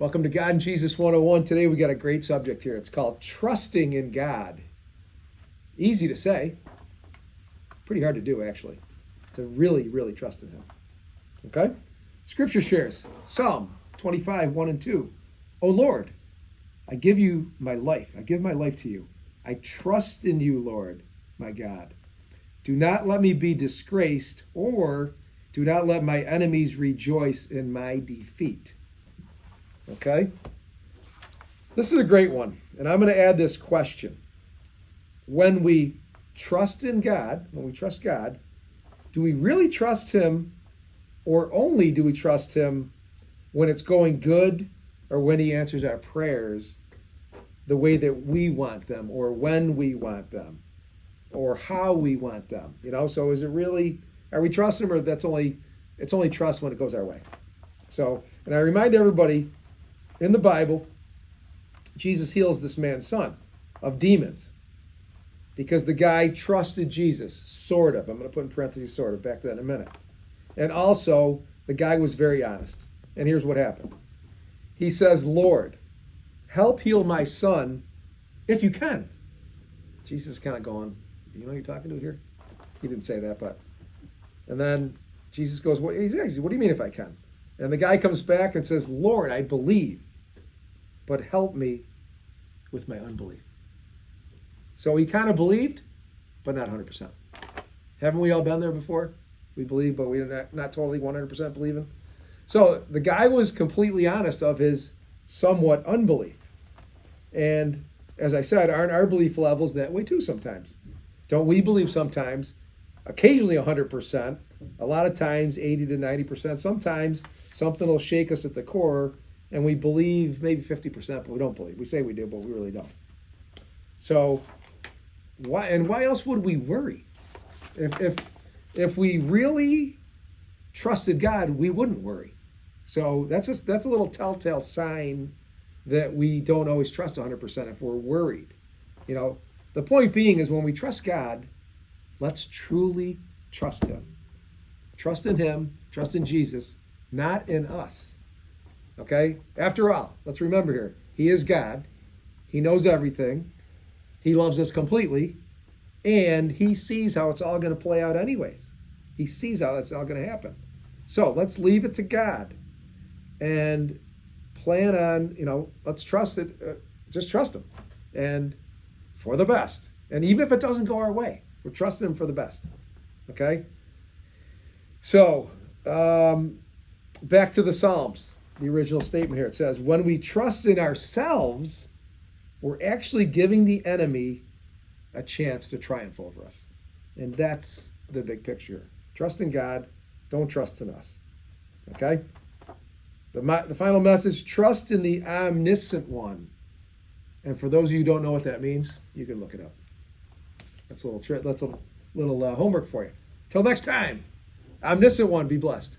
Welcome to God and Jesus 101. Today we got a great subject here. It's called trusting in God. Easy to say. Pretty hard to do, actually. To really, really trust in Him. Okay? Scripture shares Psalm 25, 1 and 2. O Lord, I give you my life. I give my life to you. I trust in you, Lord, my God. Do not let me be disgraced, or do not let my enemies rejoice in my defeat. Okay? This is a great one. And I'm going to add this question. When we trust in God, when we trust God, do we really trust Him, or only do we trust Him when it's going good, or when He answers our prayers the way that we want them, or when we want them, or how we want them? So is it really, are we trusting Him, or it's only trust when it goes our way? So, and I remind everybody, in the Bible, Jesus heals this man's son of demons because the guy trusted Jesus, sort of. I'm going to put in parentheses, sort of, back to that in a minute. And also, the guy was very honest. And here's what happened. He says, Lord, help heal my son if you can. Jesus is kind of going, you know who you're talking to here? He didn't say that, but. And then Jesus goes, what do you mean if I can? And the guy comes back and says, Lord, I believe, but help me with my unbelief. So he kind of believed, but not 100%. Haven't we all been there before? We believe, but we're not totally 100% believing. So the guy was completely honest of his somewhat unbelief. And as I said, aren't our belief levels that way too sometimes? Don't we believe sometimes, occasionally 100%, a lot of times 80 to 90%, sometimes something will shake us at the core, and we believe maybe 50%, but we don't believe. We say we do, but we really don't. So, why else would we worry? If we really trusted God, we wouldn't worry. So that's a little telltale sign that we don't always trust 100% if we're worried. The point being is when we trust God, let's truly trust Him. Trust in Him, trust in Jesus, not in us. Okay? After all, let's remember here, He is God. He knows everything. He loves us completely. And He sees how it's all going to play out anyways. He sees how that's all going to happen. So let's leave it to God and plan on, let's trust it. Just trust Him. And for the best. And even if it doesn't go our way, we're trusting Him for the best. Okay? So, back to the Psalms. The original statement here, it says, when we trust in ourselves, we're actually giving the enemy a chance to triumph over us. And that's the big picture. Trust in God, don't trust in us. Okay? The final message, trust in the omniscient one. And for those of you who don't know what that means, you can look it up. That's a little homework for you. Till next time, omniscient one, be blessed.